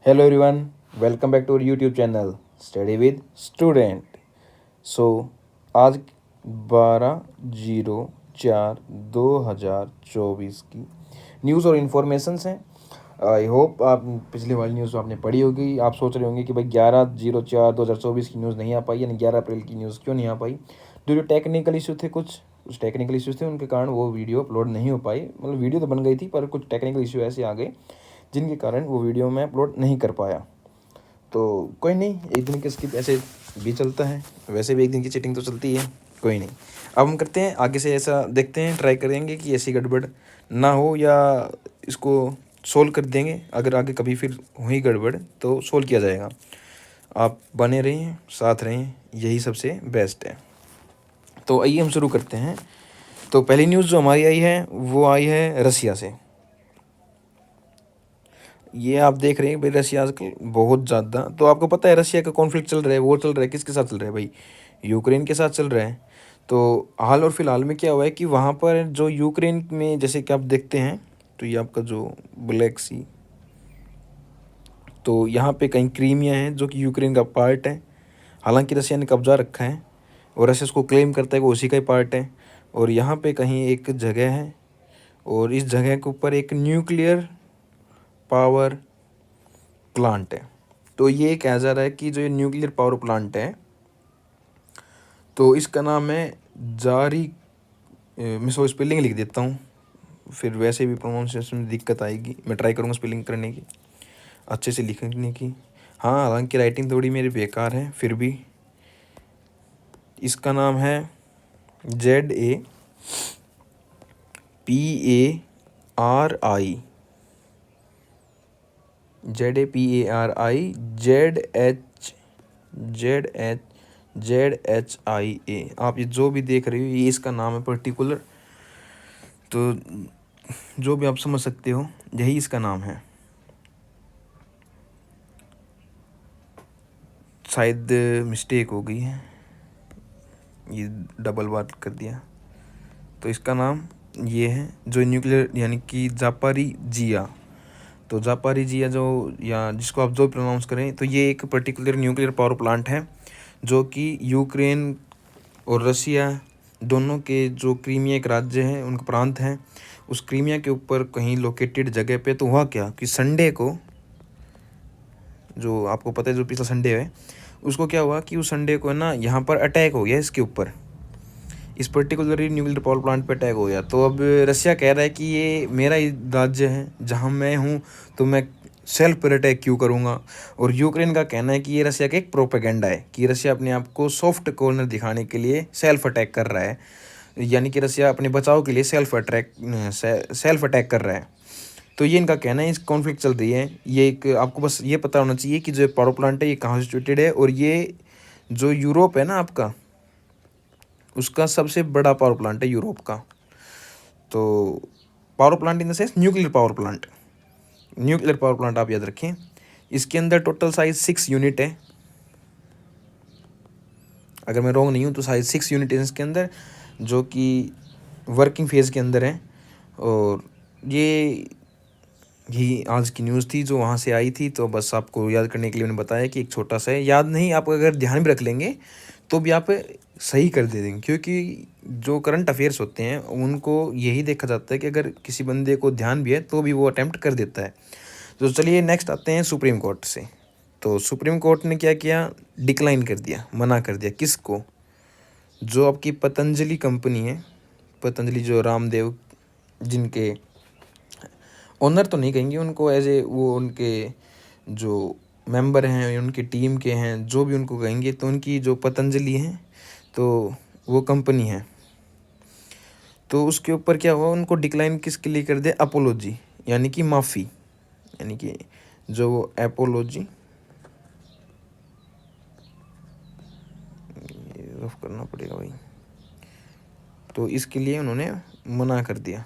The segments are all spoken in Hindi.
Hello everyone, welcome back to our YouTube channel Study with Student. सो आज 12/04/2024 की न्यूज़ और इन्फॉर्मेशंस हैं। आई होप आप पिछली वाली न्यूज़ आपने पढ़ी होगी। आप सोच रहे होंगे कि भाई 11/04/2024 की न्यूज़ नहीं आ पाई, यानी 11 अप्रैल की न्यूज़ क्यों नहीं आ पाई। जो टेक्निकल इशू थे, कुछ टेक्निकल इश्यूज थे, उनके कारण वो वीडियो अपलोड नहीं हो पाई। मतलब वीडियो तो बन गई थी पर कुछ टेक्निकल इशू ऐसे आ गए जिनके कारण वो वीडियो मैं अपलोड नहीं कर पाया। तो कोई नहीं, एक दिन की स्किप ऐसे भी चलता है, वैसे भी एक दिन की चीटिंग तो चलती है। कोई नहीं, अब हम करते हैं आगे से, ऐसा देखते हैं, ट्राई करेंगे कि ऐसी गड़बड़ ना हो या इसको सोल्व कर देंगे। अगर आगे कभी फिर हुई गड़बड़ तो सोल्व किया जाएगा। आप बने रहें, साथ रहें, यही सबसे बेस्ट है। तो आइए हम शुरू करते हैं। तो पहली न्यूज़ जो हमारी आई है वो आई है रसिया से। ये आप देख रहे हैं भाई, रशिया आजकल बहुत ज़्यादा, तो आपको पता है रशिया का कॉन्फ्लिक्ट चल रहा है, वो चल रहा है, किसके साथ चल रहा है भाई? यूक्रेन के साथ चल रहा है। तो हाल और फिलहाल में क्या हुआ है कि वहाँ पर जो यूक्रेन में, जैसे कि आप देखते हैं, तो ये आपका जो ब्लैक सी, तो यहाँ पे कहीं क्रीमिया है जो कि यूक्रेन का पार्ट है। हालांकि रशिया ने कब्जा रखा है और रशिया उसको क्लेम करता है कि वो उसी का ही पार्ट है। और यहाँ पे कहीं एक जगह है और इस जगह के ऊपर एक न्यूक्लियर पावर प्लांट है। तो ये कहा जा रहा है कि जो ये न्यूक्लियर पावर प्लांट है, तो इसका नाम है जारी, मैं सो स्पेलिंग लिख देता हूँ, फिर वैसे भी प्रोनाउंसिएशन में दिक्कत आएगी। मैं ट्राई करूँगा स्पेलिंग करने की, अच्छे से लिखने की। हाँ, हालांकि राइटिंग थोड़ी मेरी बेकार है, फिर भी इसका नाम है ZAPARI, ZAPARI ZHZHIA। आप ये जो भी देख रहे हो, ये इसका नाम है पर्टिकुलर। तो जो भी आप समझ सकते हो, यही इसका नाम है। शायद मिस्टेक हो गई है, ये डबल बात कर दिया। तो इसका नाम ये है जो न्यूक्लियर, यानी कि जापारीजिया। तो जापारीजिया जो, या जिसको आप जो प्रोनाउंस करें, तो ये एक पर्टिकुलर न्यूक्लियर पावर प्लांट है जो कि यूक्रेन और रसिया दोनों के, जो क्रीमिया एक राज्य है, उनका प्रांत है, उस क्रीमिया के ऊपर कहीं लोकेटेड जगह पे। तो हुआ क्या कि संडे को, जो आपको पता है जो पिछला संडे है, उसको क्या हुआ कि उस संडे को है ना, यहाँ पर अटैक हो गया इसके ऊपर, इस पर्टिकुलर न्यूक्लियर पावर प्लांट पे अटैक हो गया। तो अब रसिया कह रहा है कि ये मेरा ही राज्य है जहाँ मैं हूँ, तो मैं सेल्फ पर अटैक क्यों करूँगा। और यूक्रेन का कहना है कि ये रसिया का एक प्रोपेगेंडा है, कि रसिया अपने आप को सॉफ्ट कॉर्नर दिखाने के लिए सेल्फ अटैक कर रहा है, यानी कि रसिया अपने बचाव के लिए सेल्फ अटैक कर रहा है। तो ये इनका कहना है, इस कॉन्फ्लिक्ट चल रही है। ये एक, आपको बस ये पता होना चाहिए कि जो पावर प्लांट है ये कहाँ सिचुएटेड है, और ये जो यूरोप है ना आपका, उसका सबसे बड़ा पावर प्लांट है यूरोप का। तो power plant in the sense nuclear power plant, nuclear power plant आप याद रखें। इसके अंदर टोटल साइज 6 यूनिट है, अगर मैं रॉन्ग नहीं हूँ तो साइज 6 यूनिट है इसके अंदर, जो कि वर्किंग फेज़ के अंदर है। और ये ही आज की न्यूज़ थी जो वहाँ से आई थी। तो बस आपको याद करने के लिए मैंने बताया कि एक छोटा सा है, याद नहीं, आप अगर ध्यान भी रख लेंगे तो भी आप सही कर दे देंगे, क्योंकि जो करंट अफेयर्स होते हैं उनको यही देखा जाता है कि अगर किसी बंदे को ध्यान भी है तो भी वो अटैम्प्ट कर देता है। तो चलिए नेक्स्ट आते हैं सुप्रीम कोर्ट से। तो सुप्रीम कोर्ट ने क्या किया, डिक्लाइन कर दिया, मना कर दिया। किसको? जो आपकी पतंजलि कंपनी है, पतंजलि जो रामदेव, जिनके ओनर तो नहीं कहेंगे उनको, एज ए वो उनके जो मेंबर हैं, उनकी टीम के हैं, जो भी उनको कहेंगे, तो उनकी जो पतंजलि है, तो वो कंपनी है। तो उसके ऊपर क्या हुआ, उनको डिक्लाइन किसके लिए कर दिया? अपोलॉजी, यानी कि माफ़ी, यानी कि जो एपोलॉजी, रफ करना पड़ेगा भाई, तो इसके लिए उन्होंने मना कर दिया,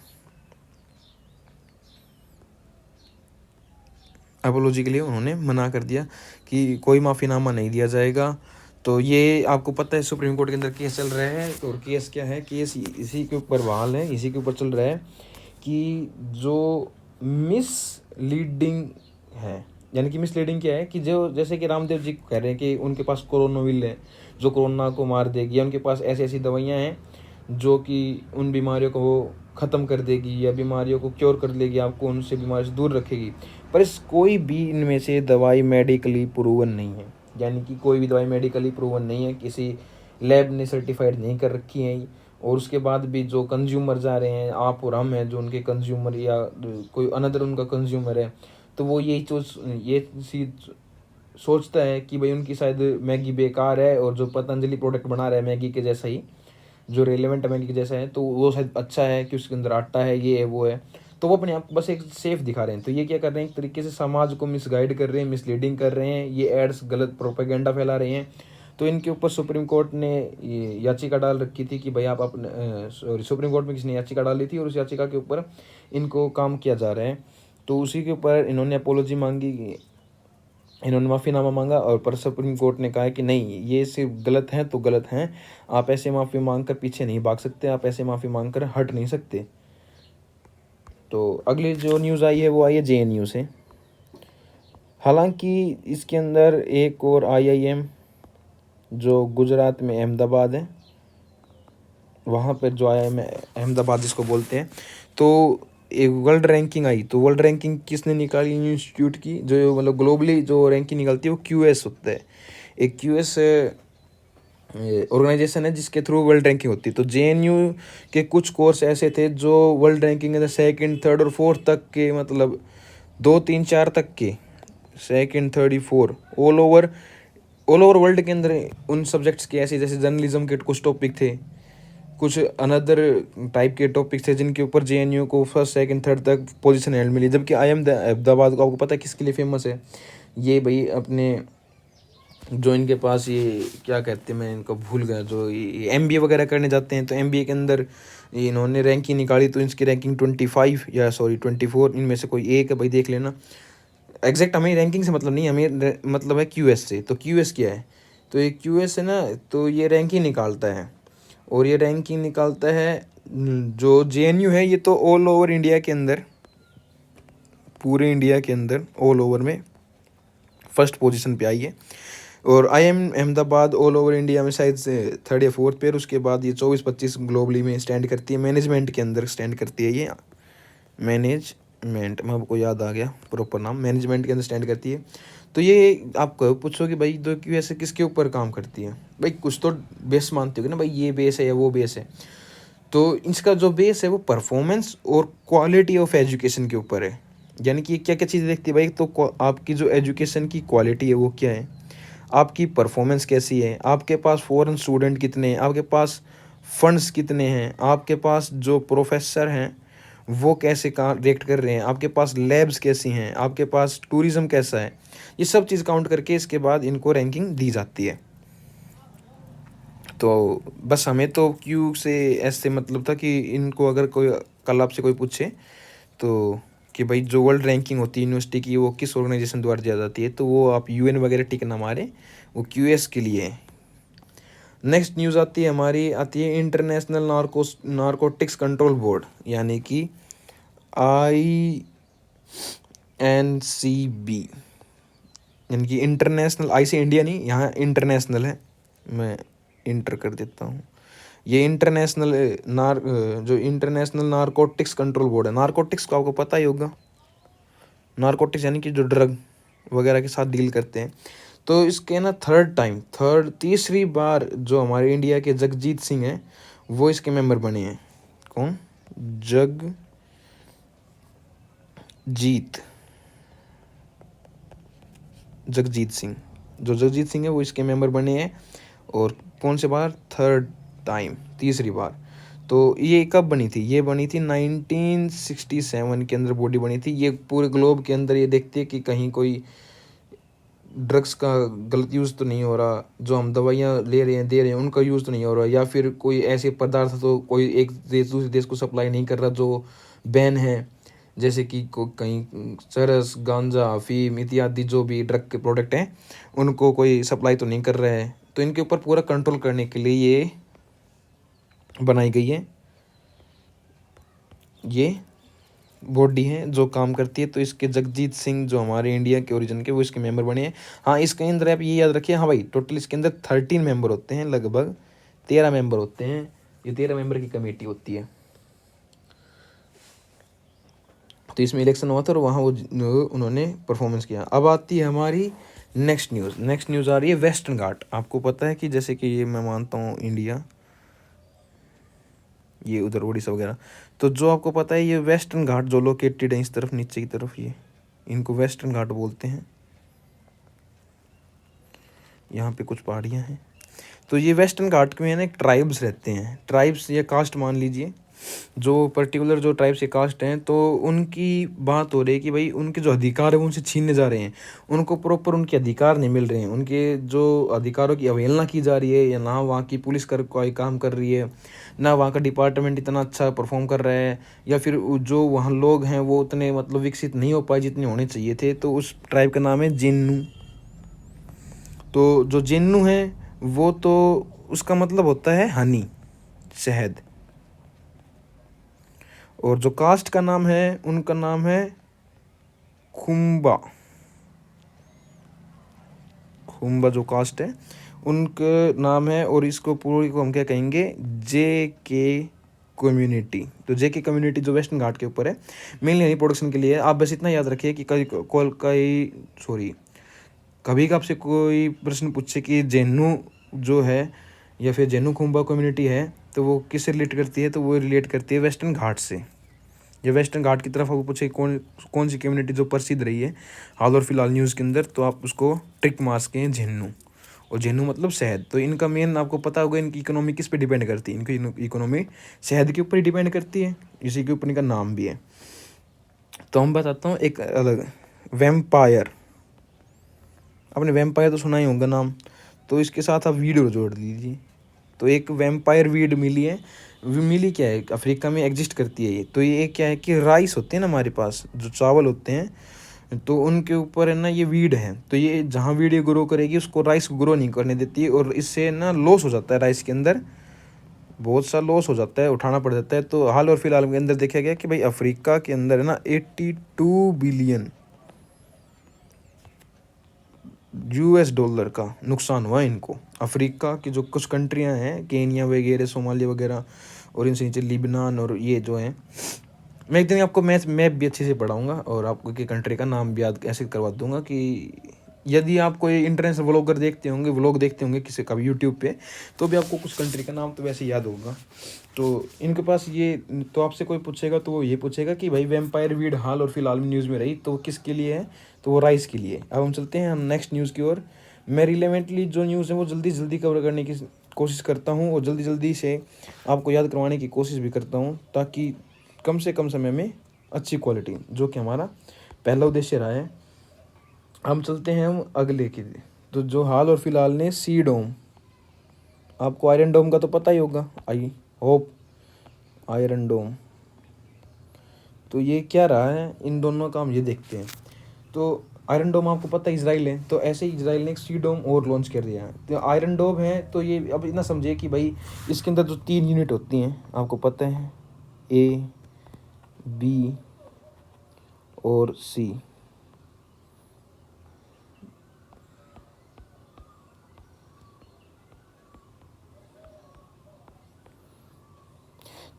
अपोलॉजी के लिए उन्होंने मना कर दिया कि कोई माफ़ीनामा नहीं दिया जाएगा। तो ये आपको पता है सुप्रीम कोर्ट के अंदर केस चल रहा है। और केस क्या है, केस इसी के ऊपर बहाल है, इसी के ऊपर चल रहा है कि जो मिस लीडिंग है, यानी कि मिसलीडिंग क्या है कि जो जैसे कि रामदेव जी कह रहे हैं कि उनके पास कोरोनाविल है जो कोरोना को मार देगी, या उनके पास ऐसी ऐसी दवाइयाँ हैं जो कि उन बीमारियों को वो ख़त्म कर देगी या बीमारियों को क्योर कर लेगी, आपको उनसे बीमारी से दूर रखेगी। पर इस कोई भी इनमें से दवाई मेडिकली प्रूवन नहीं है, यानी कि कोई भी दवाई मेडिकली प्रूवन नहीं है, किसी लैब ने सर्टिफाइड नहीं कर रखी है। और उसके बाद भी जो कंज्यूमर जा रहे हैं, आप और हम हैं जो उनके कंज्यूमर, या कोई अनदर उनका कंज्यूमर है, तो वो यही ये चीज़ सोचता है कि भाई उनकी शायद मैगी बेकार है, और जो पतंजलि प्रोडक्ट बना रहा है मैगी के जैसा ही, जो रेलेवेंट मैगी के जैसा है, तो वो शायद अच्छा है कि उसके अंदर आटा है, ये है वो है, तो वो अपने आप को बस एक सेफ दिखा रहे हैं। तो ये क्या कर रहे हैं, एक तरीके से समाज को मिसगाइड कर रहे हैं, मिसलीडिंग कर रहे हैं, ये एड्स गलत प्रोपेगेंडा फैला रहे हैं। तो इनके ऊपर सुप्रीम कोर्ट ने याचिका डाल रखी थी कि भाई आप अपने सॉरी, सुप्रीम कोर्ट में किसी ने याचिका डाली थी और उस याचिका के ऊपर इनको काम किया जा रहा है। तो उसी के ऊपर इन्होंने अपोलॉजी मांगी, इन्होंने माफ़ीनामा मांगा, और पर सुप्रीम कोर्ट ने कहा है कि नहीं, ये सिर्फ गलत हैं तो गलत हैं, आप ऐसे माफ़ी मांग कर पीछे नहीं भाग सकते, आप ऐसे माफ़ी मांग कर हट नहीं सकते। तो अगली जो न्यूज़ आई है वो आई है JNU से। हालांकि इसके अंदर एक और IIM जो गुजरात में अहमदाबाद है, वहाँ पर जो IIM अहमदाबाद जिसको बोलते हैं, तो एक वर्ल्ड रैंकिंग आई। तो वर्ल्ड रैंकिंग किसने निकाली, इंस्टीट्यूट की, जो मतलब ग्लोबली जो रैंकिंग निकलती है वो QS होता है। एक QS ऑर्गेनाइजेशन है जिसके थ्रू वर्ल्ड रैंकिंग होती है। तो JNU के कुछ कोर्स ऐसे थे जो वर्ल्ड रैंकिंग के सेकंड, थर्ड और फोर्थ तक के, मतलब 2, 3, 4 तक के, second, third, four, all over world के अंदर उन सब्जेक्ट्स के ऐसे, जैसे जर्नलिज्म के कुछ टॉपिक थे, कुछ अनदर टाइप के टॉपिक्स थे जिनके ऊपर JNU को फर्स्ट, सेकंड, थर्ड तक पोजीशन हेल्ड मिली। जबकि IIM अहमदाबाद को आपको पता है किसके लिए फेमस है, ये भाई अपने जो इनके पास ये क्या कहते हैं, मैं इनको भूल गया, जो ये MBA वगैरह करने जाते हैं, तो MBA के अंदर इन्होंने रैंकिंग निकाली, तो इसकी रैंकिंग 25 या सॉरी 24, इनमें से कोई एक है, भाई देख लेना। एग्जैक्ट हमें रैंकिंग से मतलब नहीं, हमें मतलब है QS से। तो QS क्या है, तो ये QS है ना, तो ये रैंकिंग निकालता है, और ये रैंकिंग निकालता है जो JNU है, ये तो ऑल ओवर इंडिया के अंदर, पूरे इंडिया के अंदर ऑल ओवर में फर्स्ट पोजीशन पे आई है। और IIM Ahmedabad all over India में शायद से थर्ड या फोर्थ पे, उसके बाद ये 24-25 ग्लोबली में स्टैंड करती है, मैनेजमेंट के अंदर स्टैंड करती है। ये मैनेजमेंट, मैं आपको याद आ गया प्रॉपर नाम, मैनेजमेंट के अंदर स्टैंड करती है। तो ये आप पूछो कि भाई दो क्यों ऐसे किसके ऊपर काम करती है, भाई कुछ तो बेस मानते हो ना, भाई ये बेस है या वो बेस है। तो इसका जो बेस है वो परफॉर्मेंस और क्वालिटी ऑफ एजुकेशन के ऊपर है। यानी कि क्या क्या चीज़ें देखती है भाई, तो आपकी जो एजुकेशन की क्वालिटी है वो क्या है, आपकी परफॉर्मेंस कैसी है, आपके पास फॉरेन स्टूडेंट कितने हैं, आपके पास फंड्स कितने हैं, आपके पास जो प्रोफेसर हैं वो कैसे काम रिएक्ट कर रहे हैं, आपके पास लैब्स कैसी हैं, आपके पास टूरिज़्म कैसा है, ये सब चीज़ काउंट करके इसके बाद इनको रैंकिंग दी जाती है। तो बस हमें तो क्यू से ऐसे मतलब था कि इनको अगर कोई कल आपसे कोई पूछे तो कि भाई जो वर्ल्ड रैंकिंग होती है यूनिवर्सिटी की वो किस ऑर्गेनाइजेशन द्वारा दी जाती है, तो वो आप UN वगैरह टिक ना मारे, वो QS के लिए है। नेक्स्ट न्यूज़ आती है हमारी, आती है इंटरनेशनल नारकोटिक्स कंट्रोल बोर्ड, यानी कि INCB, यानी कि इंटरनेशनल, आई से इंडिया नहीं, यहाँ इंटरनेशनल है, मैं इंटर कर देता हूँ। ये जो इंटरनेशनल नारकोटिक्स कंट्रोल बोर्ड है। नारकोटिक्स को आपको पता ही होगा, नारकोटिक्स यानी कि जो ड्रग वगैरह के साथ डील करते हैं। तो इसके ना तीसरी बार जो हमारे इंडिया के जगजीत सिंह हैं वो इसके मेंबर बने हैं। कौन? जगजीत सिंह, जो जगजीत सिंह है वो इसके मेंबर बने हैं। और कौन से बार? तीसरी बार। तो ये कब बनी थी? ये बनी थी 1967 के अंदर बॉडी बनी थी। ये पूरे ग्लोब के अंदर ये देखती है कि कहीं कोई ड्रग्स का गलत यूज़ तो नहीं हो रहा, जो हम दवाइयाँ ले रहे हैं दे रहे हैं उनका यूज़ तो नहीं हो रहा, या फिर कोई ऐसे पदार्थ तो कोई एक देश दूसरे देश को सप्लाई नहीं कर रहा जो बैन है, जैसे कि कहीं चरस, गांजा, अफीम इत्यादि जो भी ड्रग के प्रोडक्ट हैं उनको कोई सप्लाई तो नहीं कर रहा है। तो इनके ऊपर पूरा कंट्रोल करने के लिए ये बनाई गई है ये बॉडी है जो काम करती है। तो इसके जगजीत सिंह जो हमारे इंडिया के ओरिजिन के, वो इसके मेंबर बने हैं। हाँ, इसके अंदर आप ये याद रखिए, हाँ भाई, टोटल इसके अंदर 13 मेंबर होते हैं, लगभग 13 मेंबर होते हैं। ये 13 मेंबर की कमेटी होती है। तो इसमें इलेक्शन हुआ था और वहाँ वो उन्होंने परफॉर्मेंस किया। अब आती है हमारी नेक्स्ट न्यूज़ आ रही है वेस्टर्न घाट। आपको पता है कि जैसे कि ये मैं मानता हूँ इंडिया, ये उधर उड़ीसा वगैरह, तो जो आपको पता है ये वेस्टर्न घाट जो लोकेटेड है इस तरफ नीचे की तरफ, ये इनको वेस्टर्न घाट बोलते हैं। यहाँ पे कुछ पहाड़ियाँ हैं। तो ये वेस्टर्न घाट में है ना, एक ट्राइब्स रहते हैं, ट्राइब्स या कास्ट मान लीजिए, जो पर्टिकुलर जो ट्राइब्स या कास्ट हैं, तो उनकी बात हो रही है कि भाई उनके जो अधिकार है वो उनसे छीनने जा रहे हैं, उनको प्रॉपर उनके अधिकार नहीं मिल रहे हैं, उनके जो अधिकारों की अवहेलना की जा रही है, या ना वहाँ की पुलिस कोई काम कर रही है, ना वहाँ का डिपार्टमेंट इतना अच्छा परफॉर्म कर रहा है, या फिर जो वहाँ लोग हैं वो उतने मतलब विकसित नहीं हो पाए जितने होने चाहिए थे। तो उस ट्राइब का नाम है जेन्नू। तो जो जेन्नू है वो, तो उसका मतलब होता है हनी, शहद। और जो कास्ट का नाम है उनका नाम है खुम्बा। खुम्बा जो कास्ट है उनका नाम है, और इसको पूरी को हम क्या कहेंगे, जे के कम्युनिटी। तो जे के कम्युनिटी जो वेस्टर्न घाट के ऊपर है, मेनली हनी प्रोडक्शन के लिए। आप बस इतना याद रखिए कि कभी का आपसे कोई प्रश्न पूछे कि जेन्नू जो है या फिर जेन्नू खुम्बा कम्युनिटी है, तो वो किससे रिलेट करती है, तो वो रिलेट करती है वेस्टर्न घाट से। या वेस्टर्न घाट की तरफ आपको पूछे कौन कौन सी कम्युनिटी जो प्रसिद्ध रही है हाल और फिलहाल न्यूज़ के अंदर, तो आप उसको ट्रिक मार सकें हैं जेन्नू। और जेन्नू मतलब शहद। तो इनका मेन आपको पता होगा इनकी इकोनॉमी किस पे डिपेंड करती है, इनकी इकोनॉमी शहद के ऊपर ही डिपेंड करती है, इसी के ऊपर इनका नाम भी है। तो हम बताता हूँ एक अलग, वेम्पायर। आपने वेम्पायर तो सुना ही होगा नाम, तो इसके साथ आप वीडियो जोड़ दीजिए। तो एक वेम्पायर वीड मिली है। मिली क्या है, अफ्रीका में एग्जिस्ट करती है ये। तो ये क्या है कि राइस होते हैं ना हमारे पास, जो चावल होते हैं, तो उनके ऊपर है ना ये वीड है। तो ये जहाँ वीड ये ग्रो करेगी उसको राइस ग्रो नहीं करने देती है, और इससे ना लॉस हो जाता है, राइस के अंदर बहुत सा लॉस हो जाता है, उठाना पड़ जाता है। तो हाल और फिलहाल के अंदर देखा गया कि भाई अफ्रीका के अंदर है ना 82 बिलियन $US का नुकसान हुआ इनको। अफ्रीका की जो कुछ कंट्रियां हैं, केनिया वगैरह, सोमालिया वगैरह, और इनसे नीचे लिबनान, और ये जो हैं, मैं एक दिन आपको मैप भी अच्छे से पढ़ाऊंगा, और आपको की कंट्री का नाम भी याद ऐसे करवा दूंगा कि यदि आप कोई इंटरनेशनल व्लॉग देखते होंगे किसी का भी यूट्यूब पे, तो भी आपको कुछ कंट्री का नाम तो वैसे याद होगा। तो इनके पास ये, तो आपसे कोई पूछेगा तो वो ये पूछेगा कि भाई वेम्पायर वीड हाल और फिलहाल में न्यूज़ में रही, तो किसके लिए है, तो वो राइस के लिए। अब हम चलते हैं हम नेक्स्ट न्यूज़ की ओर। मैं रिलेवेंटली जो न्यूज़ है वो जल्दी जल्दी कवर करने की कोशिश करता हूँ, और जल्दी जल्दी से आपको याद करवाने की कोशिश भी करता हूँ, ताकि कम से कम समय में अच्छी क्वालिटी, जो कि हमारा पहला उद्देश्य रहा है। हम चलते हैं हम अगले की। तो जो हाल और फिलहाल ने सी डोम, आपको आयरन डोम का तो पता ही होगा, आई होप, आयरन डोम। तो ये क्या रहा है, इन दोनों का हम ये देखते हैं। तो आयरन डोम आपको पता है इसराइल है, तो ऐसे ही इसराइल ने एक सी डोम और लॉन्च कर दिया है। तो आयरन डोम है, तो ये अब इतना समझिए कि भाई इसके अंदर जो 3 यूनिट होती हैं आपको पता है, ए, बी और सी।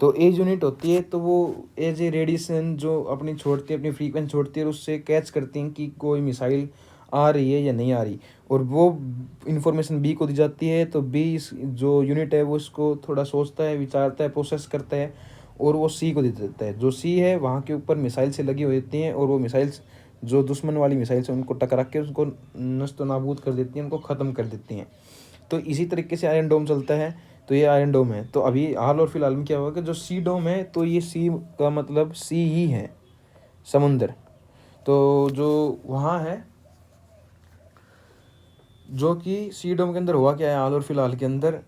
तो एज यूनिट होती है, तो वो एज ए रेडिएशन जो अपनी छोड़ती है, अपनी फ्रीक्वेंसी छोड़ती है, और उससे कैच करती हैं कि कोई मिसाइल आ रही है या नहीं आ रही, और वो इन्फॉर्मेशन बी को दी जाती है। तो बी जो यूनिट है वो इसको थोड़ा सोचता है, विचारता है, प्रोसेस करता है, और वो सी को दे देता है। जो सी है वहाँ के ऊपर मिसाइल से लगी हुई होती हैं, और वो मिसाइल्स जो दुश्मन वाली मिसाइल्स हैं उनको टकरा के उसको नष्ट नाबूद कर देती हैं, उनको ख़त्म कर देती हैं। तो इसी तरीके से आयरन डोम चलता है। तो ये आयरन डोम है। तो अभी हाल और फिलहाल में क्या हुआ कि जो सी डोम है, तो ये सी का मतलब सी ही है, समुंदर। तो जो वहाँ है, जो कि सी डोम के अंदर हुआ क्या है हाल और फिलहाल के अंदर,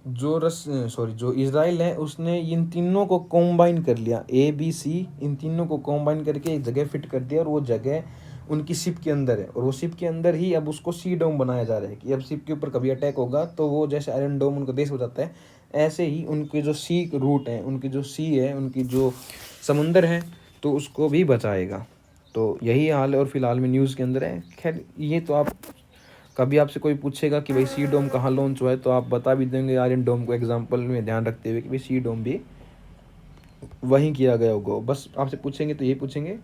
जो इसराइल है उसने इन तीनों को कॉम्बाइन कर लिया, ए बी सी, इन तीनों को कॉम्बाइन करके एक जगह फिट कर दिया, और वो जगह उनकी शिप के अंदर है, और वो शिप के अंदर ही अब उसको सी डोम बनाया जा रहा है कि अब शिप के ऊपर कभी अटैक होगा तो वो जैसे आयरन डोम उनका देश हो जाता है, ऐसे ही उनके जो सी रूट हैं, उनकी जो सी है, उनकी जो समुंदर है, तो उसको भी बचाएगा। तो यही हाल और फिलहाल में न्यूज़ के अंदर है। खैर ये तो आप कभी आपसे कोई पूछेगा कि भाई सी डोम कहाँ लॉन्च हुआ है, तो आप बता भी देंगे आयरन डोम को एग्जांपल में ध्यान रखते हुए कि भाई सी डोम भी वहीं किया गया होगा। बस आपसे पूछेंगे तो यही पूछेंगे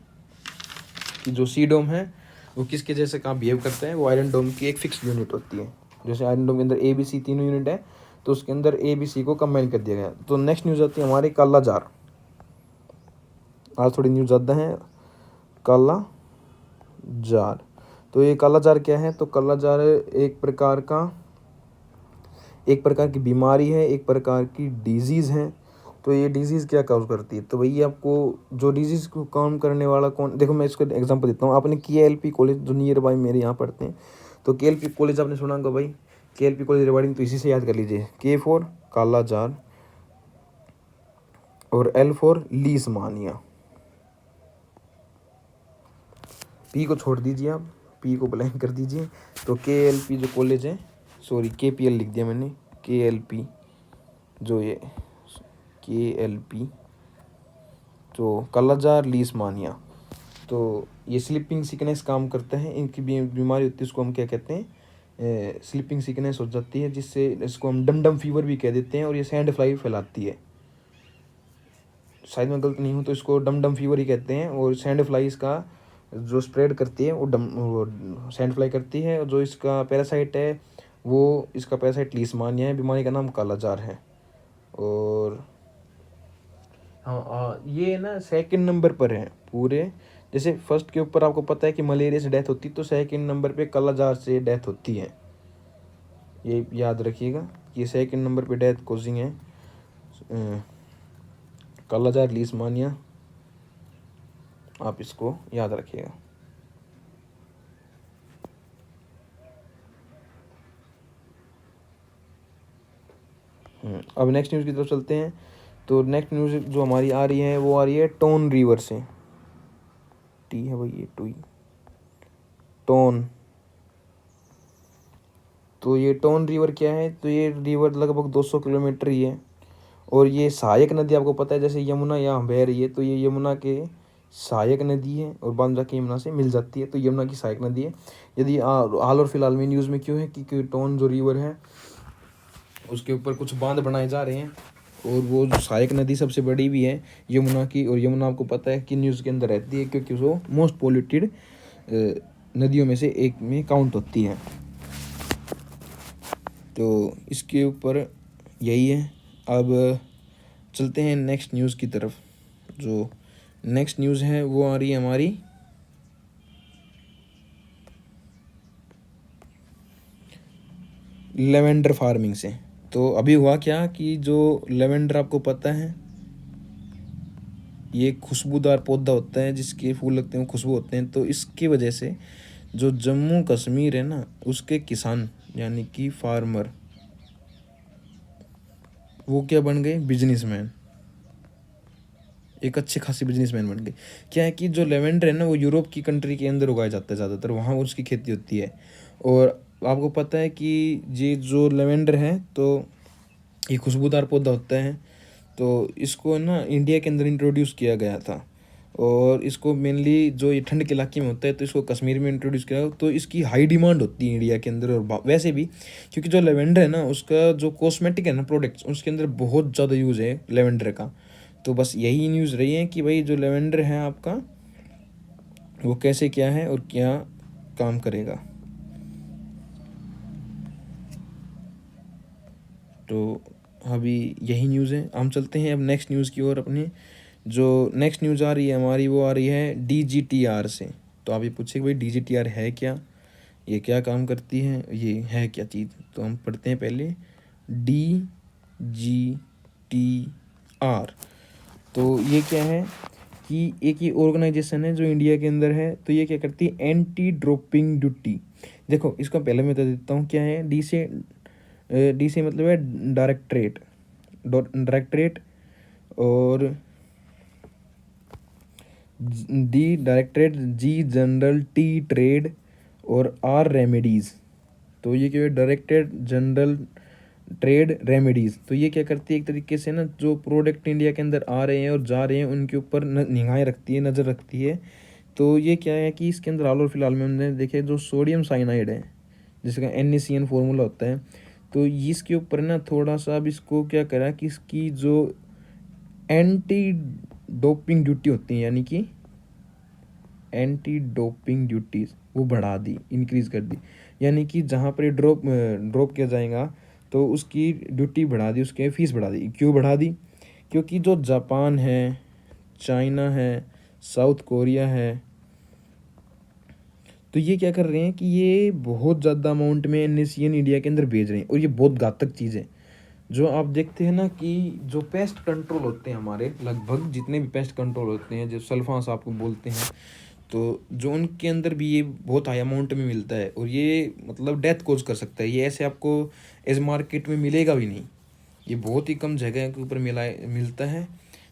कि जो सी डोम है वो किसके जैसे कहाँ बिहेव करता है। वो आयरन डोम की एक फिक्स यूनिट होती है। जैसे आयरन डोम के अंदर ए बी सी तीनों यूनिट है, तो उसके अंदर ए बी सी को कंबाइन कर दिया गया। तो नेक्स्ट न्यूज़ आती है हमारे काला जार। आज थोड़ी न्यूज़ ज़्यादा है। काला जार, तो ये काला जार क्या है? तो काला जार एक प्रकार की बीमारी है, एक प्रकार की डिजीज़ है। तो ये डिजीज़ क्या काउज करती है? तो भैया आपको जो डिजीज़ को काम करने वाला कौन, देखो मैं इसका एग्जांपल देता हूँ। आपने KLP कॉलेज जो नियर बाई मेरे यहाँ पढ़ते हैं, तो KLP कॉलेज आपने सुना होगा भाई। KLP कॉलेज रिगार्डिंग तो इसी से याद कर लीजिए। K फॉर काला जार और L फॉर लीसमानिया। P को छोड़ दीजिए, आप P को ब्लैंक कर दीजिए। तो KLP जो कॉलेज है, सॉरी KPL लिख दिया मैंने, KLP जो ये KLP तो कालाजार लीसमानिया, तो ये स्लीपिंग सिकनेस काम करता है। इनकी बीमारी होती है, उसको हम क्या कहते हैं? स्लीपिंग सिकनेस हो जाती है, जिससे इसको हम डम फीवर भी कह देते हैं। और ये सैंड फ्लाई फैलाती है, शायद मैं गलत नहीं हूँ तो इसको डम फीवर ही कहते हैं। और सैंड फ्लाई इसका जो स्प्रेड करती है वो सैंड फ्लाई करती है। और जो इसका पैरासाइट है वो इसका पैरासाइट लीसमानिया है। बीमारी का नाम कालाजार है। और हाँ ये ना सेकंड नंबर पर है पूरे। जैसे फर्स्ट के ऊपर आपको पता है कि मलेरिया से डेथ होती है, तो सेकंड नंबर पे कालाजार से डेथ होती है। ये याद रखिएगा, ये सेकंड नंबर पे डेथ कोजिंग है कालाजार लीसमानिया, आप इसको याद रखिएगा। अब नेक्स्ट न्यूज़ की तरफ चलते हैं। तो नेक्स्ट न्यूज़ जो हमारी आ रही है वो आ रही है टोन रिवर से। टी है भाई, ये टुई टोन। तो ये टोन रिवर क्या है? तो ये रिवर लगभग 200 किलोमीटर ही है। और ये सहायक नदी आपको पता है, जैसे यमुना यहाँ बह रही है, तो ये यमुना के सहायक नदी है और बाद जाके यमुना से मिल जाती है। तो यमुना की सहायक नदी है। यदि हाल और फिलहाल में न्यूज़ में क्यों है कि टोन जो रिवर है उसके ऊपर कुछ बांध बनाए जा रहे हैं। और वो जो सहायक नदी सबसे बड़ी भी है यमुना की। और यमुना आपको पता है कि न्यूज़ के अंदर रहती है क्योंकि वो मोस्ट पोल्यूटेड नदियों में से एक में काउंट होती है। तो इसके ऊपर यही है। अब चलते हैं नेक्स्ट न्यूज़ की तरफ। जो नेक्स्ट न्यूज़ है वो आ रही है हमारी लेवेंडर फार्मिंग से। तो अभी हुआ क्या कि जो लेवेंडर आपको पता है ये खुशबूदार पौधा होता है, जिसके फूल लगते हैं खुशबू होते हैं। तो इसकी वजह से जो जम्मू कश्मीर है ना, उसके किसान यानी कि फार्मर वो क्या बन गए? बिजनेसमैन। एक अच्छे खासी बिजनेसमैन बन गए। क्या है कि जो लेवेंडर है ना वो यूरोप की कंट्री के अंदर उगाया जाता है ज़्यादातर, वहाँ उसकी खेती होती है। और आपको पता है कि ये जो लेवेंडर है तो ये खुशबूदार पौधा होता है। तो इसको ना इंडिया के अंदर इंट्रोड्यूस किया गया था। और इसको मेनली जो ये ठंड के इलाके में होता है, तो इसको कश्मीर में इंट्रोड्यूस किया। तो इसकी हाई डिमांड होती है इंडिया के अंदर और वैसे भी, क्योंकि जो लेवेंडर है ना उसका जो कॉस्मेटिक है ना प्रोडक्ट्स, उसके अंदर बहुत ज़्यादा यूज़ है लेवेंडर का। तो बस यही न्यूज़ रही है कि भाई जो लेवेंडर है आपका वो कैसे क्या है और क्या काम करेगा। तो अभी यही न्यूज़ है। हम चलते हैं अब नेक्स्ट न्यूज़ की ओर। अपनी जो नेक्स्ट न्यूज़ आ रही है हमारी वो आ रही है DGTR से। तो आप ये पूछे भाई DGTR है क्या, ये क्या काम करती है, ये है क्या चीज़? तो हम पढ़ते हैं पहले DGTR। तो ये क्या है कि एक ये ऑर्गेनाइजेशन है जो इंडिया के अंदर है। तो ये क्या करती है? Anti dropping duty. देखो इसका पहले मैं बता देता हूँ क्या है। डी से मतलब है डायरेक्टरेट और G जनरल, T ट्रेड और R रेमेडीज़। तो ये क्या है? Directorate general trade remedies. तो ये क्या करती है, एक तरीके से ना जो प्रोडक्ट इंडिया के अंदर आ रहे हैं और जा रहे हैं उनके ऊपर निगाहें रखती है, नज़र रखती है। तो ये क्या है कि इसके अंदर हाल और फिलहाल में हमने देखे जो सोडियम साइनाइड है, जिसका NaCN फॉर्मूला होता है, तो इसके ऊपर ना थोड़ा सा अब इसको क्या करा कि इसकी जो एंटी डोपिंग ड्यूटी होती है, यानी कि एंटी डोपिंग ड्यूटीज़ वो बढ़ा दी, इंक्रीज़ कर दी। यानी कि जहाँ पर ड्रॉप किया जाएगा तो उसकी ड्यूटी बढ़ा दी, उसके फीस बढ़ा दी। क्यों बढ़ा दी? क्योंकि जो जापान है, चाइना है, साउथ कोरिया है, तो ये क्या कर रहे हैं कि ये बहुत ज़्यादा अमाउंट में NaCN इंडिया के अंदर भेज रहे हैं, और ये बहुत घातक चीज़ है। जो आप देखते हैं ना कि जो पेस्ट कंट्रोल होते हैं हमारे, लगभग जितने भी पेस्ट कंट्रोल होते हैं, जो सल्फास आपको बोलते हैं, तो जो उनके अंदर भी ये बहुत हाई अमाउंट में मिलता है, और ये मतलब डेथ कोज कर सकता है। ये ऐसे आपको एज मार्केट में मिलेगा भी नहीं, ये बहुत ही कम जगह के ऊपर मिलता है।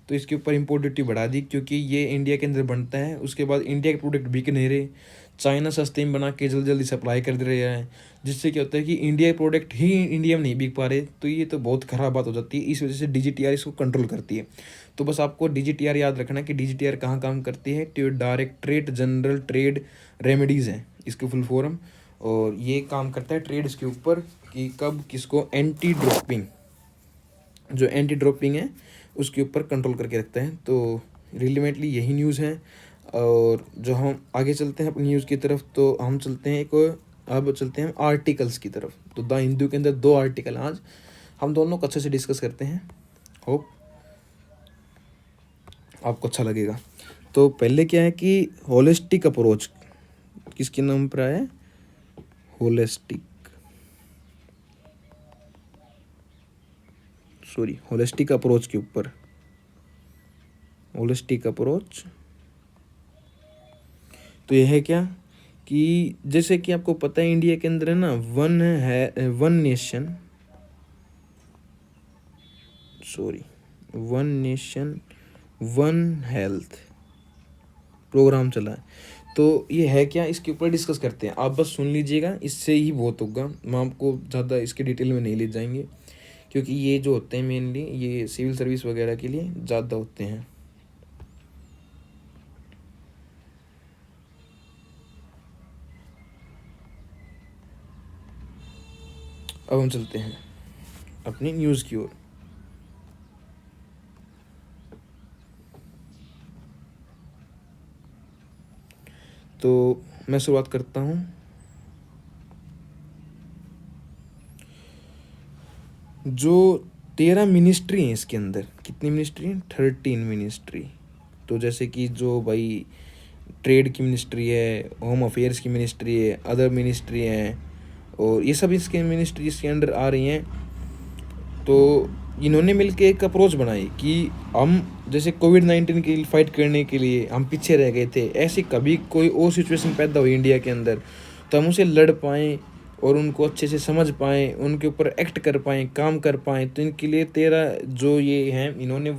तो इसके ऊपर इम्पोर्ट ड्यूटी बढ़ा दी, क्योंकि ये इंडिया के अंदर बनता है, उसके बाद इंडिया के प्रोडक्ट बिक नहीं रहे, चाइना सस्ते में बना के जल्दी जल्दी सप्लाई कर दे रहा है, जिससे क्या होता है कि इंडिया के प्रोडक्ट ही इंडिया में नहीं बिक पा रहे। तो ये तो बहुत ख़राब बात हो जाती है। इस वजह से DGTR इसको कंट्रोल करती है। तो बस आपको DGTR याद रखना है कि DGTR कहाँ काम करती है, डायरेक्टरेट जनरल ट्रेड रेमेडीज़ है इसके फुल फॉर्म, और ये काम करता है ट्रेड्स के ऊपर कि कब किसको एंटी ड्रॉपिंग, जो एंटी ड्रॉपिंग है उसके ऊपर कंट्रोल करके रखता है। तो रिलेवेंटली यही न्यूज़ है। और जो हम आगे चलते हैं अपनी न्यूज़ की तरफ, तो हम चलते हैं अब चलते हैं आर्टिकल्स की तरफ। तो द हिंदू के अंदर 2 आर्टिकल आज हम दोनों को अच्छे से डिस्कस करते हैं, होप आपको अच्छा लगेगा। तो पहले क्या है कि होलिस्टिक अप्रोच किसके नाम पर आया है, होलिस्टिक अप्रोच के ऊपर, होलिस्टिक अप्रोच। तो यह है क्या कि जैसे कि आपको पता है इंडिया के अंदर है ना one nation one health program चला है। तो ये है क्या, इसके ऊपर डिस्कस करते हैं। आप बस सुन लीजिएगा, इससे ही बहुत होगा। हम आपको ज़्यादा इसके डिटेल में नहीं ले जाएंगे, क्योंकि ये जो होते हैं मेनली ये सिविल सर्विस वगैरह के लिए ज़्यादा होते हैं। अब हम चलते हैं अपनी न्यूज़ की ओर। तो मैं शुरुआत करता हूँ। जो 13 मिनिस्ट्री हैं इसके अंदर, कितनी मिनिस्ट्री हैं, 13 मिनिस्ट्री। तो जैसे कि जो भाई ट्रेड की मिनिस्ट्री है, होम अफेयर्स की मिनिस्ट्री है, अदर मिनिस्ट्री हैं, और ये सब इसके मिनिस्ट्री इसके अंडर आ रही हैं। तो इन्होंने मिलके एक अप्रोच बनाई कि हम जैसे कोविड-19 की फाइट करने के लिए हम पीछे रह गए थे, ऐसी कभी कोई और सिचुएशन पैदा हुई इंडिया के अंदर तो हम उसे लड़ पाएँ और उनको अच्छे से समझ पाएँ, उनके ऊपर एक्ट कर पाएँ, काम कर पाएँ। तो इनके लिए 13 जो ये हैं, इन्होंने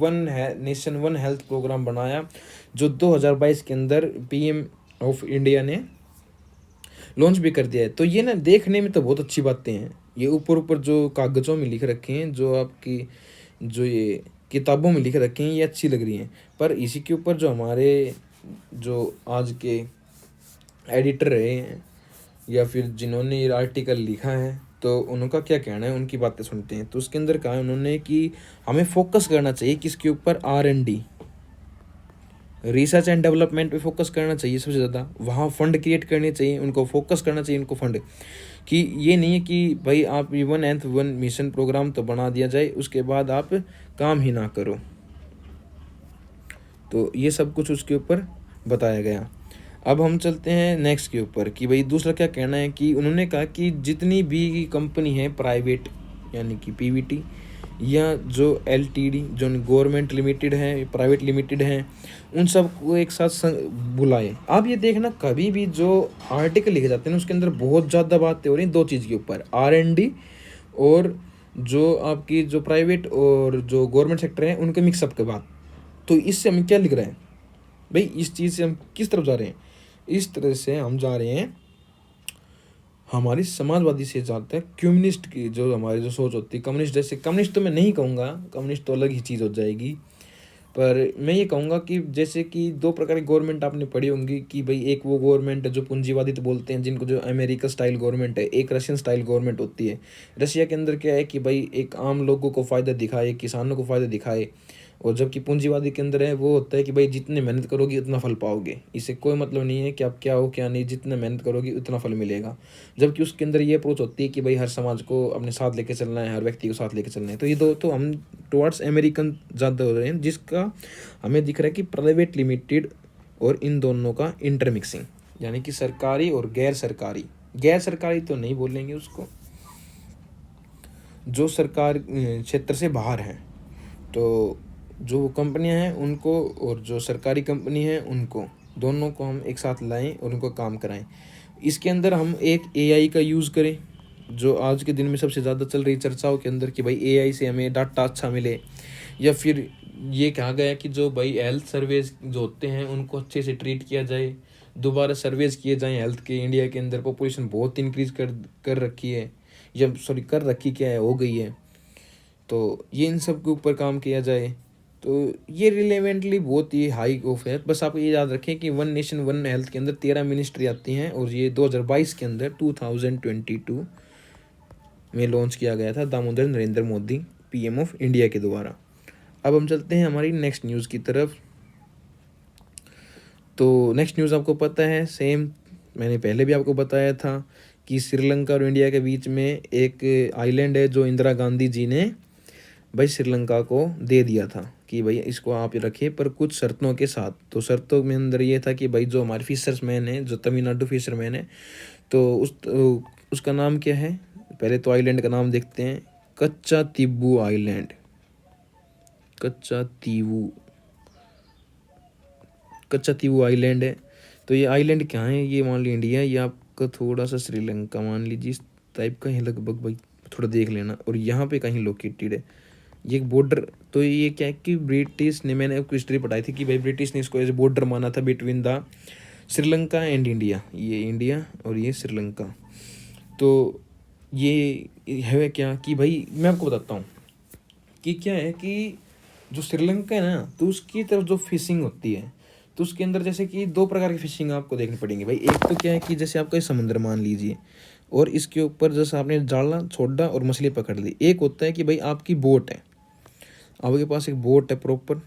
नेशन वन हेल्थ प्रोग्राम बनाया, जो 2022 के अंदर PM ऑफ इंडिया ने लॉन्च भी कर दिया है। तो ये ना देखने में तो बहुत अच्छी बातें हैं, ये ऊपर ऊपर जो कागज़ों में लिख रखे हैं, जो आपकी जो ये किताबों में लिख रखे हैं, ये अच्छी लग रही हैं। पर इसी के ऊपर जो हमारे जो आज के एडिटर रहे हैं या फिर जिन्होंने ये आर्टिकल लिखा है, तो उनका क्या कहना है, उनकी बातें सुनते हैं। तो उसके अंदर कहा उन्होंने कि हमें फोकस करना चाहिए किसके ऊपर, R&D, रिसर्च एंड डेवलपमेंट पे फोकस करना चाहिए सबसे ज़्यादा। वहाँ फंड क्रिएट करने चाहिए, उनको फोकस करना चाहिए, उनको फंड कि ये नहीं है कि भाई आप वन मिशन प्रोग्राम तो बना दिया जाए, उसके बाद आप काम ही ना करो। तो ये सब कुछ उसके ऊपर बताया गया। अब हम चलते हैं नेक्स्ट के ऊपर कि भाई दूसरा क्या कहना है कि उन्होंने कहा कि जितनी भी कंपनी है प्राइवेट, यानी कि PVT, या जो LTD, जो गवर्नमेंट लिमिटेड है, प्राइवेट लिमिटेड हैं, उन सब को एक साथ बुलाए। आप ये देखना कभी भी जो आर्टिकल लिखे जाते हैं उसके अंदर बहुत ज़्यादा बातें हो रही हैं 2 चीज़ के ऊपर, R&D और जो आपकी जो प्राइवेट और जो गवर्नमेंट सेक्टर है उनके मिक्सअप के बाद। तो इससे हम क्या लिख रहे हैं भाई, इस चीज़ से हम किस तरफ जा रहे हैं, इस तरह से हम जा रहे हैं, हमारी समाजवादी से ज़्यादा कम्युनिस्ट की जो हमारी जो सोच होती है, कम्युनिस्ट जैसे, कम्युनिस्ट तो मैं नहीं कहूँगा, कम्युनिस्ट तो अलग ही चीज़ हो जाएगी, पर मैं ये कहूँगा कि जैसे कि दो प्रकार की गवर्नमेंट आपने पढ़ी होंगी कि भाई एक वो गवर्नमेंट है जो पूंजीवादी तो बोलते हैं, जिनको जो अमेरिका स्टाइल गवर्नमेंट है, एक रशियन स्टाइल गवर्नमेंट होती है। रशिया के अंदर क्या है कि भाई एक आम लोगों को फ़ायदा दिखाए, किसानों को फ़ायदा दिखाए, और जबकि पूंजीवादी के अंदर है वो होता है कि भाई जितने मेहनत करोगे उतना फल पाओगे, इससे कोई मतलब नहीं है कि आप क्या हो क्या नहीं, जितना मेहनत करोगे उतना फल मिलेगा। जबकि उसके अंदर ये अप्रोच होती है कि भाई हर समाज को अपने साथ लेके चलना है, हर व्यक्ति को साथ लेके चलना है। तो ये दो तो हम टुवर्ड्स अमेरिकन ज़्यादा हो रहे हैं, जिसका हमें दिख रहा है कि प्राइवेट लिमिटेड और इन दोनों का इंटरमिक्सिंग, यानी कि सरकारी और गैर सरकारी, गैर सरकारी तो नहीं बोलेंगे उसको, जो सरकार क्षेत्र से बाहर हैं, तो जो कंपनियां हैं उनको और जो सरकारी कंपनी है उनको, दोनों को हम एक साथ लाएं और उनको काम कराएं। इसके अंदर हम एक एआई का यूज़ करें, जो आज के दिन में सबसे ज़्यादा चल रही चर्चाओं के अंदर कि भाई एआई से हमें डाटा अच्छा मिले, या फिर ये कहा गया कि जो भाई हेल्थ सर्वेज जो होते हैं उनको अच्छे से ट्रीट किया जाए, दोबारा सर्वेज किए जाएं हेल्थ के। इंडिया के अंदर पॉपुलेशन बहुत इंक्रीज कर रखी है, या सॉरी कर रखी क्या है, हो गई है, तो ये इन सब के ऊपर काम किया जाए। तो ये रिलेवेंटली बहुत ही हाई ऑफ है। बस आप ये याद रखें कि वन नेशन वन हेल्थ के अंदर 13 मिनिस्ट्री आती हैं, और ये 2022 के अंदर 2022 में लॉन्च किया गया था Damodar Narendra Modi PM of India के द्वारा। अब हम चलते हैं हमारी नेक्स्ट न्यूज़ की तरफ। तो नेक्स्ट न्यूज़ आपको पता है, सेम मैंने पहले भी आपको बताया था कि श्रीलंका और इंडिया के बीच में एक आइलैंड है जो इंदिरा गांधी जी ने भाई श्रीलंका को दे दिया था कि भाई इसको आप रखिए, पर कुछ शर्तों के साथ। तो शर्तों में अंदर ये था कि भाई जो हमारे फिशर्समैन है, जो तमिलनाडु फिशरमैन है, तो उसका नाम क्या है, पहले तो आइलैंड का नाम देखते हैं, कच्चा तीबू आइलैंड। कच्चा तीवू आइलैंड है। तो ये आइलैंड क्या है, ये मान ली इंडिया, ये आपका थोड़ा सा श्रीलंका मान लीजिए, इस टाइप का है लगभग, भाई थोड़ा देख लेना, और यहाँ पे कहीं लोकेटेड है ये एक बॉर्डर। तो ये क्या है कि ब्रिटिश ने, मैंने आपको हिस्ट्री पढ़ाई थी कि भाई ब्रिटिश ने इसको एज बॉर्डर माना था between the Sri Lanka and India, ये इंडिया और ये श्रीलंका। तो ये है क्या कि भाई मैं आपको बताता हूँ कि क्या है कि जो श्रीलंका है ना, तो उसकी तरफ जो फिशिंग होती है, तो उसके अंदर जैसे कि दो प्रकार की फिशिंग आपको देखनी पड़ेंगी भाई। एक तो क्या है कि जैसे आपका समुद्र मान लीजिए, और इसके ऊपर जैसे आपने जाला छोड़ा और मछली पकड़ ली। एक होता है कि भाई आपकी बोट है, आपके पास एक बोट है प्रॉपर,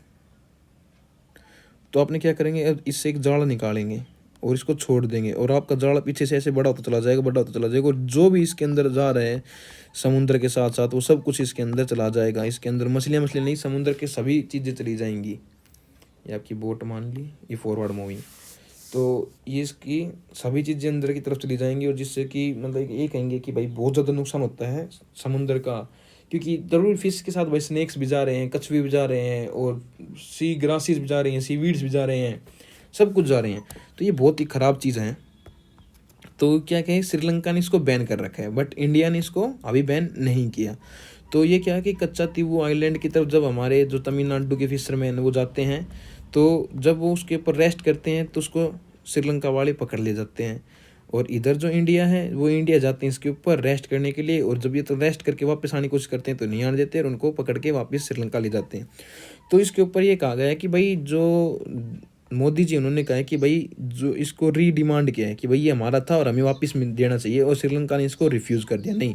तो आपने क्या करेंगे, अब इससे एक जाल निकालेंगे और इसको छोड़ देंगे, और आपका जाल पीछे से ऐसे बड़ा होता चला जाएगा, बड़ा होता चला जाएगा, और जो भी इसके अंदर जा रहे हैं समुद्र के साथ साथ वो सब कुछ इसके अंदर चला जाएगा। इसके अंदर मछलियाँ नहीं, समुद्र के सभी चीज़ें चली जाएंगी। ये आपकी बोट मान ली, ये फॉरवर्ड मूविंग, तो ये इसकी सभी चीज़ें अंदर की तरफ चली जाएंगी, और जिससे कि मतलब ये कहेंगे कि भाई बहुत ज़्यादा नुकसान होता है समुद्र का, क्योंकि ज़रूर फिश के साथ भाई स्नैक्स भी जा रहे हैं, कछुए भी जा रहे हैं, और सी ग्रासेस भी जा रही हैं, सी वीड्स भी जा रहे हैं, सब कुछ जा रहे हैं। तो ये बहुत ही ख़राब चीज़ है। तो क्या कहें, श्रीलंका ने इसको बैन कर रखा है, बट इंडिया ने इसको अभी बैन नहीं किया। तो ये क्या है कि कच्चा तीवू आइलैंड की तरफ जब हमारे जो तमिलनाडु के फिशरमैन वो जाते हैं, तो जब वो उसके ऊपर रेस्ट करते हैं तो उसको श्रीलंका वाले पकड़ ले जाते हैं, और इधर जो इंडिया है वो इंडिया जाते हैं इसके ऊपर रेस्ट करने के लिए, और जब ये तो रेस्ट करके वापस आने की कोशिश करते हैं तो नहीं आने देते, और उनको पकड़ के वापस श्रीलंका ले जाते हैं। तो इसके ऊपर ये कहा गया है कि भाई जो मोदी जी उन्होंने कहा है कि भाई जो इसको रीडिमांड किया है कि भाई ये हमारा था और हमें वापस देना चाहिए, और श्रीलंका ने इसको रिफ्यूज़ कर दिया। नहीं,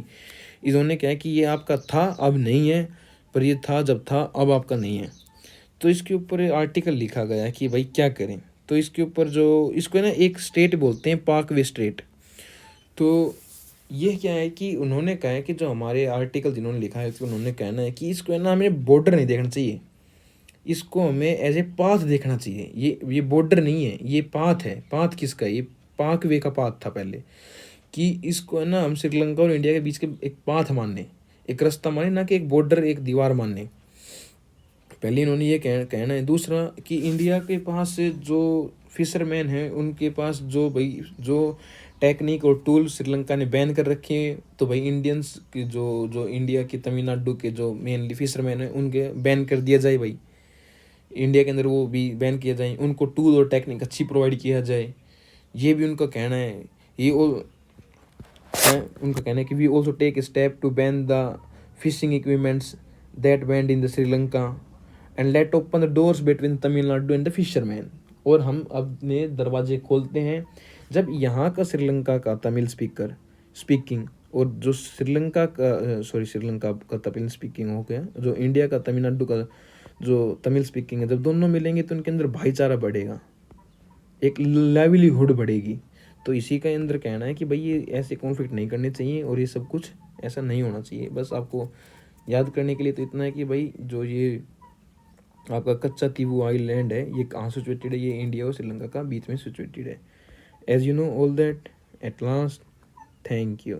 इन्होंने कहा कि ये आपका था अब नहीं है, पर ये था जब था अब आपका नहीं है। तो इसके ऊपर आर्टिकल लिखा गया है कि भाई क्या करें। तो इसके ऊपर जो इसको है ना एक स्टेट बोलते हैं, पाकवे स्टेट। तो ये क्या है कि उन्होंने कहा है कि जो हमारे आर्टिकल जिन्होंने लिखा है तो उन्होंने कहना है कि इसको है ना हमें बॉर्डर नहीं देखना चाहिए, इसको हमें एज ए पाथ देखना चाहिए। ये बॉर्डर नहीं है, ये पाथ है। पाथ किसका, ये पाकवे का पाथ था पहले, कि इसको है ना हम श्रीलंका और इंडिया के बीच के एक पाथ मानने, एक रास्ता माने, ना कि एक बॉर्डर एक दीवार मानने। पहले इन्होंने ये कहना है। दूसरा कि इंडिया के पास जो फिशरमैन हैं उनके पास जो भाई जो टेक्निक और टूल श्रीलंका ने बैन कर रखे हैं, तो भाई इंडियंस के जो इंडिया के तमिलनाडु के जो मेनली फिशरमैन हैं उनके बैन कर दिया जाए भाई, इंडिया के अंदर वो भी बैन किया जाए, उनको टूल और टेक्निक अच्छी प्रोवाइड किया जाए, ये भी उनका कहना है। ये उनका कहना है कि we also take step to ban the fishing equipments that went in the Sri Lanka and let open the doors between Tamil Nadu and the fisherman. और हम अपने दरवाजे खोलते हैं जब यहाँ का श्रीलंका का तमिल स्पीकिंग और जो श्रीलंका का तमिल स्पीकिंग हो गया, जो इंडिया का तमिलनाडु का जो तमिल स्पीकिंग है, जब दोनों मिलेंगे तो उनके अंदर भाईचारा बढ़ेगा, एक लाइवलीहुड बढ़ेगी। तो इसी का अंदर कहना है कि भाई ये ऐसे कॉन्फ्लिक्ट नहीं करने चाहिए और ये सब कुछ ऐसा नहीं होना चाहिए। बस आपको याद करने के लिए तो इतना है कि भाई जो ये आपका कच्चा तीवू आइलैंड है ये कहाँ सिचुएटेड है, ये इंडिया और श्रीलंका का बीच में सिचुएटेड है। As you know all that at last, thank you.